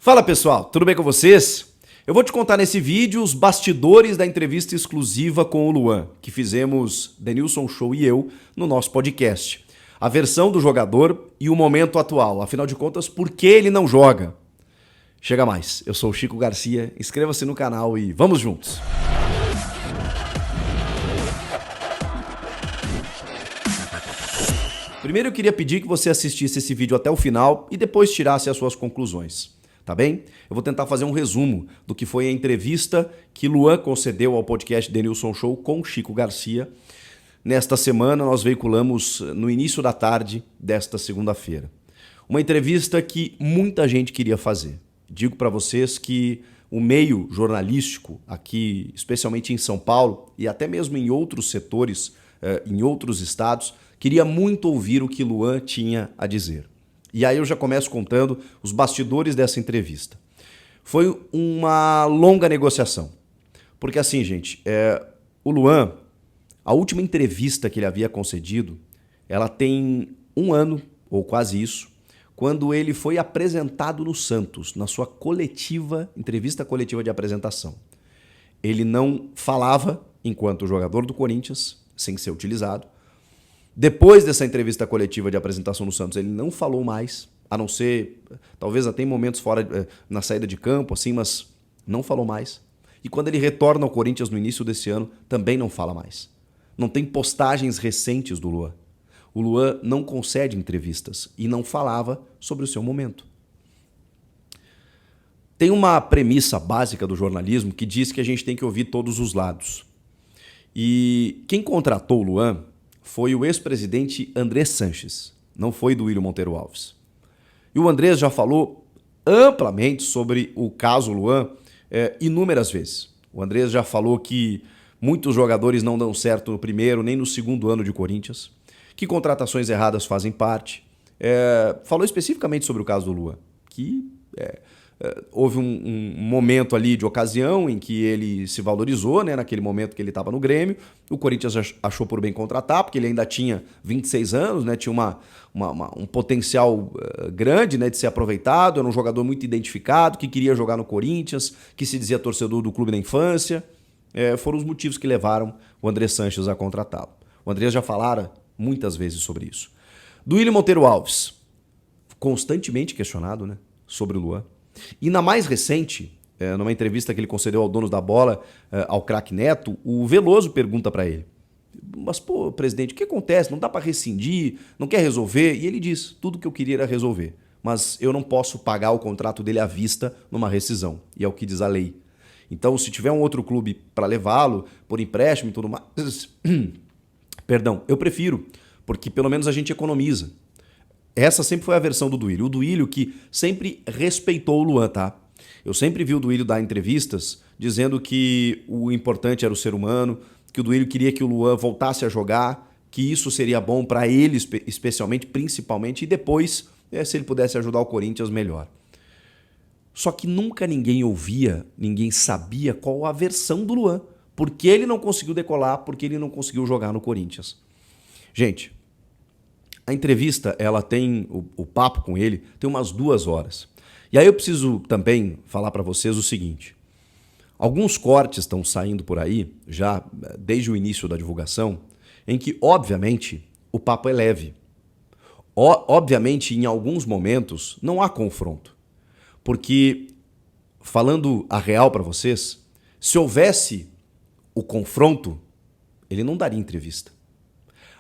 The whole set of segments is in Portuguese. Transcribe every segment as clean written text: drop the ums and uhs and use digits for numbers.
Fala pessoal, tudo bem com vocês? Eu vou te contar nesse vídeo os bastidores da entrevista exclusiva com o Luan, que fizemos Denilson Show e eu no nosso podcast. A versão do jogador e o momento atual, afinal de contas, por que ele não joga? Chega mais, eu sou o Chico Garcia, inscreva-se no canal e vamos juntos! Primeiro eu queria pedir que você assistisse esse vídeo até o final e depois tirasse as suas conclusões. Tá bem? Eu vou tentar fazer um resumo do que foi a entrevista que Luan concedeu ao podcast Denilson Show com Chico Garcia. Nesta semana nós veiculamos no início da tarde desta segunda-feira. Uma entrevista que muita gente queria fazer. Digo para vocês que o meio jornalístico aqui, especialmente em São Paulo e até mesmo em outros setores, em outros estados, queria muito ouvir o que Luan tinha a dizer. E aí eu já começo contando os bastidores dessa entrevista. Foi uma longa negociação. Porque assim, gente, o Luan, a última entrevista que ele havia concedido, ela tem um ano, ou quase isso, quando ele foi apresentado no Santos, na sua entrevista coletiva de apresentação. Ele não falava enquanto jogador do Corinthians, sem ser utilizado. Depois dessa entrevista coletiva de apresentação no Santos, ele não falou mais, a não ser, talvez até em momentos fora, na saída de campo, assim, mas não falou mais. E quando ele retorna ao Corinthians no início desse ano, também não fala mais. Não tem postagens recentes do Luan. O Luan não concede entrevistas e não falava sobre o seu momento. Tem uma premissa básica do jornalismo que diz que a gente tem que ouvir todos os lados. E quem contratou o Luan foi o ex-presidente Andrés Sanches, não foi Duílio Monteiro Alves. E o Andrés já falou amplamente sobre o caso Luan inúmeras vezes. O Andrés já falou que muitos jogadores não dão certo no primeiro nem no segundo ano de Corinthians, que contratações erradas fazem parte. Falou especificamente sobre o caso do Luan, que houve um momento ali de ocasião em que ele se valorizou, né, naquele momento que ele estava no Grêmio. O Corinthians achou por bem contratar, porque ele ainda tinha 26 anos, né, tinha um potencial grande, né, de ser aproveitado. Era um jogador muito identificado, que queria jogar no Corinthians, que se dizia torcedor do clube na infância. Foram os motivos que levaram o Andrés Sanches a contratá-lo. O Andrés já falara muitas vezes sobre isso. Duílio Monteiro Alves, constantemente questionado, né, sobre o Luan. E na mais recente, numa entrevista que ele concedeu ao Donos da Bola, ao craque Neto, o Veloso pergunta para ele: mas, pô, presidente, o que acontece? Não dá para rescindir? Não quer resolver? E ele diz: tudo que eu queria era resolver, mas eu não posso pagar o contrato dele à vista numa rescisão. E é o que diz a lei. Então, se tiver um outro clube para levá-lo, por empréstimo e tudo mais, perdão, eu prefiro, porque pelo menos a gente economiza. Essa sempre foi a versão do Duílio. O Duílio que sempre respeitou o Luan, tá? Eu sempre vi o Duílio dar entrevistas dizendo que o importante era o ser humano, que o Duílio queria que o Luan voltasse a jogar, que isso seria bom para ele especialmente, principalmente, e depois, se ele pudesse ajudar o Corinthians, melhor. Só que nunca ninguém ouvia, ninguém sabia qual a versão do Luan. Por que ele não conseguiu decolar, por que ele não conseguiu jogar no Corinthians. Gente, a entrevista, ela tem, o papo com ele, tem umas 2 horas. E aí eu preciso também falar para vocês o seguinte. Alguns cortes estão saindo por aí, já desde o início da divulgação, em que, obviamente, o papo é leve. Obviamente, em alguns momentos, não há confronto. Porque, falando a real para vocês, se houvesse o confronto, ele não daria entrevista.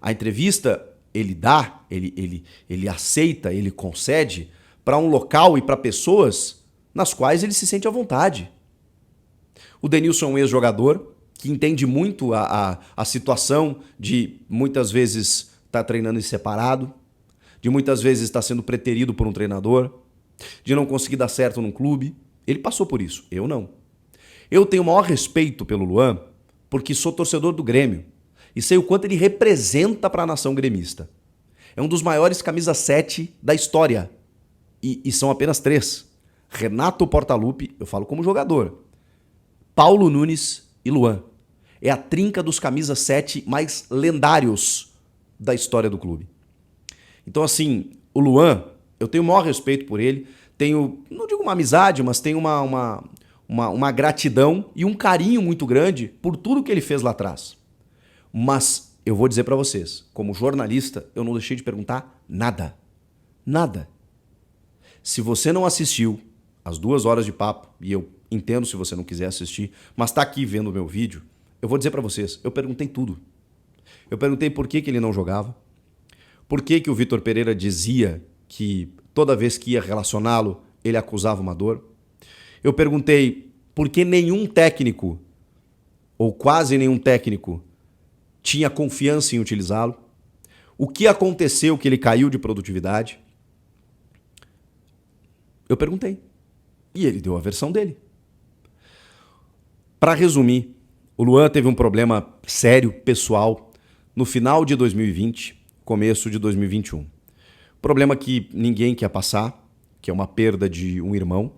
A entrevista ele dá, ele aceita, ele concede para um local e para pessoas nas quais ele se sente à vontade. O Denilson é um ex-jogador que entende muito a situação de muitas vezes estar treinando em separado, de muitas vezes estar sendo preterido por um treinador, de não conseguir dar certo num clube. Ele passou por isso, eu não. Eu tenho o maior respeito pelo Luan porque sou torcedor do Grêmio e sei o quanto ele representa para a nação gremista. É um dos maiores camisa 7 da história. E são apenas 3. Renato Portaluppi, eu falo como jogador. Paulo Nunes e Luan. É a trinca dos camisa 7 mais lendários da história do clube. Então, assim, o Luan, eu tenho o maior respeito por ele. tenho, não digo uma amizade, mas tenho uma gratidão e um carinho muito grande por tudo que ele fez lá atrás. Mas eu vou dizer para vocês, como jornalista, eu não deixei de perguntar nada. Nada. Se você não assistiu as 2 horas de papo, e eu entendo se você não quiser assistir, mas está aqui vendo o meu vídeo, eu vou dizer para vocês, eu perguntei tudo. Eu perguntei por que ele não jogava, por que o Vitor Pereira dizia que toda vez que ia relacioná-lo, ele acusava uma dor. Eu perguntei por que nenhum técnico, ou quase nenhum técnico, tinha confiança em utilizá-lo. O que aconteceu que ele caiu de produtividade? Eu perguntei. E ele deu a versão dele. Para resumir, o Luan teve um problema sério, pessoal, no final de 2020, começo de 2021. Problema que ninguém quer passar, que é uma perda de um irmão,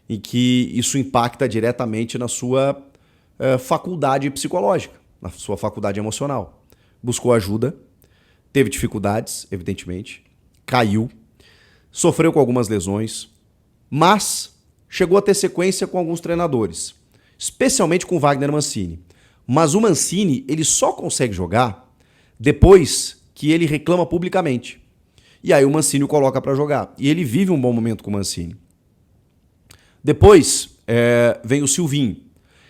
e que isso impacta diretamente na sua faculdade psicológica, na sua faculdade emocional. Buscou ajuda, teve dificuldades, evidentemente, caiu, sofreu com algumas lesões, mas chegou a ter sequência com alguns treinadores, especialmente com o Wagner Mancini. Mas o Mancini, ele só consegue jogar depois que ele reclama publicamente. E aí o Mancini o coloca para jogar. E ele vive um bom momento com o Mancini. Depois vem o Silvinho.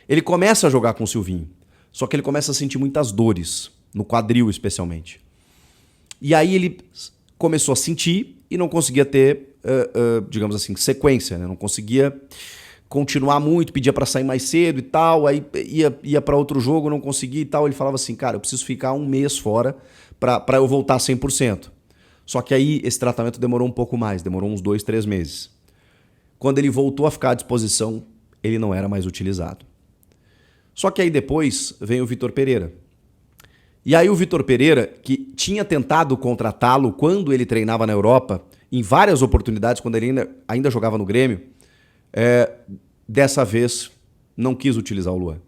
Ele começa a jogar com o Silvinho, só que ele começa a sentir muitas dores, no quadril especialmente. E aí ele começou a sentir e não conseguia ter, digamos assim, sequência, né? Não conseguia continuar muito, pedia para sair mais cedo e tal, aí ia para outro jogo, não conseguia e tal. Ele falava assim, cara, eu preciso ficar 1 mês fora para eu voltar 100%. Só que aí esse tratamento demorou um pouco mais, demorou uns 2, 3 meses. Quando ele voltou a ficar à disposição, ele não era mais utilizado. Só que aí depois vem o Vitor Pereira. E aí o Vitor Pereira, que tinha tentado contratá-lo quando ele treinava na Europa, em várias oportunidades, quando ele ainda jogava no Grêmio, dessa vez não quis utilizar o Luan.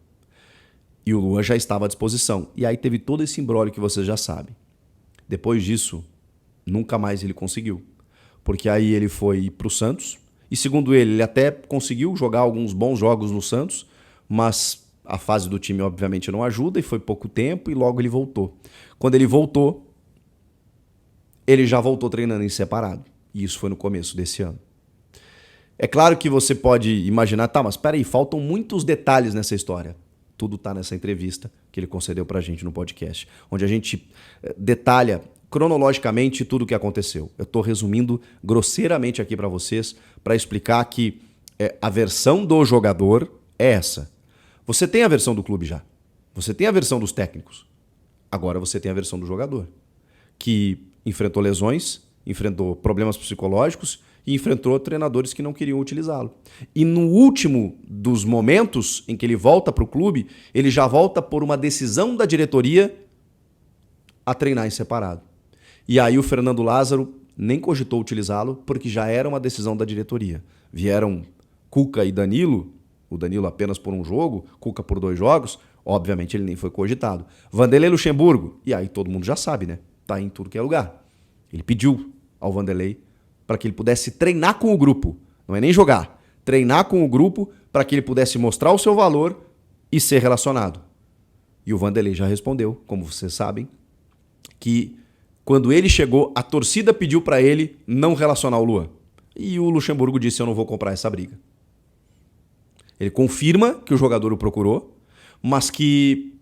E o Luan já estava à disposição. E aí teve todo esse imbróglio que vocês já sabem. Depois disso, nunca mais ele conseguiu. Porque aí ele foi para o Santos. E segundo ele até conseguiu jogar alguns bons jogos no Santos, mas a fase do time obviamente não ajuda e foi pouco tempo e logo ele voltou. Quando ele voltou, ele já voltou treinando em separado. E isso foi no começo desse ano. É claro que você pode imaginar, tá, mas peraí, faltam muitos detalhes nessa história. Tudo está nessa entrevista que ele concedeu pra gente no podcast, onde a gente detalha cronologicamente tudo o que aconteceu. Eu estou resumindo grosseiramente aqui para vocês para explicar que a versão do jogador é essa. Você tem a versão do clube já. Você tem a versão dos técnicos. Agora você tem a versão do jogador, que enfrentou lesões, enfrentou problemas psicológicos e enfrentou treinadores que não queriam utilizá-lo. E no último dos momentos em que ele volta para o clube, ele já volta por uma decisão da diretoria a treinar em separado. E aí o Fernando Lázaro nem cogitou utilizá-lo porque já era uma decisão da diretoria. Vieram Cuca e Danilo, o Danilo apenas por um jogo, Cuca por 2 jogos, obviamente ele nem foi cogitado. Vanderlei Luxemburgo, e aí todo mundo já sabe, né? Tá em tudo que é lugar. Ele pediu ao Vanderlei para que ele pudesse treinar com o grupo, não é nem jogar, treinar com o grupo para que ele pudesse mostrar o seu valor e ser relacionado. E o Vanderlei já respondeu, como vocês sabem, que quando ele chegou, a torcida pediu para ele não relacionar o Luan. E o Luxemburgo disse, eu não vou comprar essa briga. Ele confirma que o jogador o procurou, mas que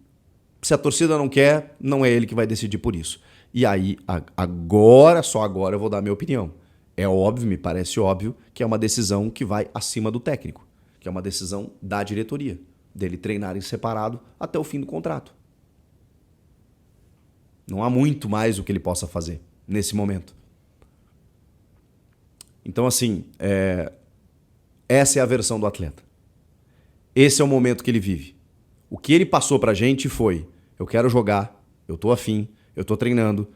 se a torcida não quer, não é ele que vai decidir por isso. E aí, agora, só agora eu vou dar a minha opinião. É óbvio, me parece óbvio, que é uma decisão que vai acima do técnico, que é uma decisão da diretoria, dele treinar em separado até o fim do contrato. Não há muito mais o que ele possa fazer nesse momento. Então, assim, essa é a versão do atleta. Esse é o momento que ele vive. O que ele passou pra gente foi, eu quero jogar, eu tô afim, eu tô treinando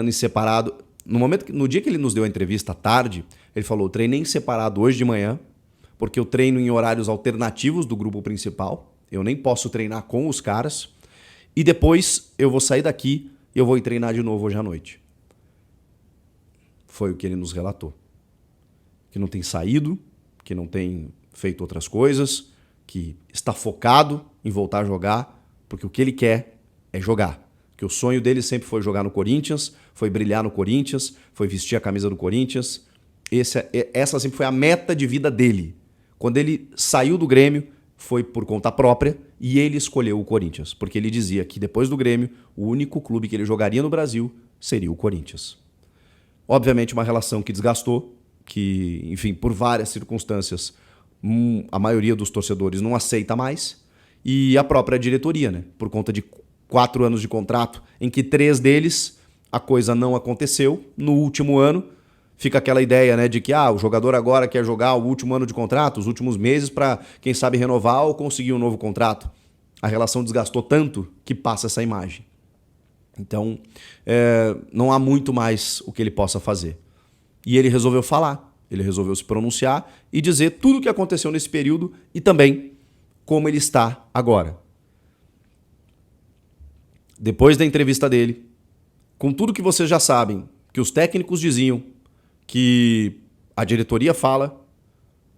em separado. No dia que ele nos deu a entrevista à tarde, ele falou, eu treinei em separado hoje de manhã, porque eu treino em horários alternativos do grupo principal, eu nem posso treinar com os caras, e depois eu vou sair daqui e eu vou ir treinar de novo hoje à noite. Foi o que ele nos relatou. que não tem saído, que não tem feito outras coisas, que está focado em voltar a jogar, porque o que ele quer é jogar. Que o sonho dele sempre foi jogar no Corinthians, foi brilhar no Corinthians, foi vestir a camisa do Corinthians. Essa sempre foi a meta de vida dele. Quando ele saiu do Grêmio, foi por conta própria e ele escolheu o Corinthians, porque ele dizia que depois do Grêmio, o único clube que ele jogaria no Brasil seria o Corinthians. Obviamente uma relação que desgastou, que, enfim, por várias circunstâncias, a maioria dos torcedores não aceita mais, e a própria diretoria, né? Por conta de 4 anos de contrato, em que 3 deles a coisa não aconteceu. No último ano, fica aquela ideia, né, de que o jogador agora quer jogar o último ano de contrato, os últimos meses, para, quem sabe, renovar ou conseguir um novo contrato. A relação desgastou tanto que passa essa imagem. Então, não há muito mais o que ele possa fazer. E ele resolveu falar, ele resolveu se pronunciar e dizer tudo o que aconteceu nesse período e também como ele está agora. Depois da entrevista dele, com tudo que vocês já sabem, que os técnicos diziam, que a diretoria fala,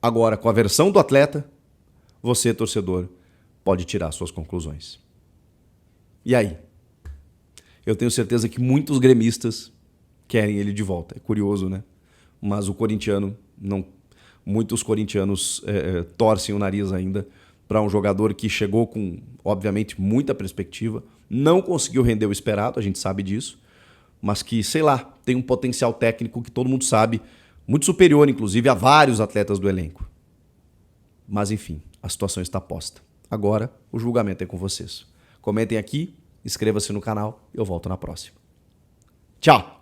agora com a versão do atleta, você, torcedor, pode tirar suas conclusões. E aí? Eu tenho certeza que muitos gremistas querem ele de volta. É curioso, né? Mas o corintiano não. Muitos corintianos torcem o nariz ainda para um jogador que chegou com, obviamente, muita perspectiva, não conseguiu render o esperado, a gente sabe disso, mas que, sei lá, tem um potencial técnico que todo mundo sabe, muito superior, inclusive, a vários atletas do elenco. Mas, enfim, a situação está posta. Agora, o julgamento é com vocês. Comentem aqui, inscreva-se no canal e eu volto na próxima. Tchau!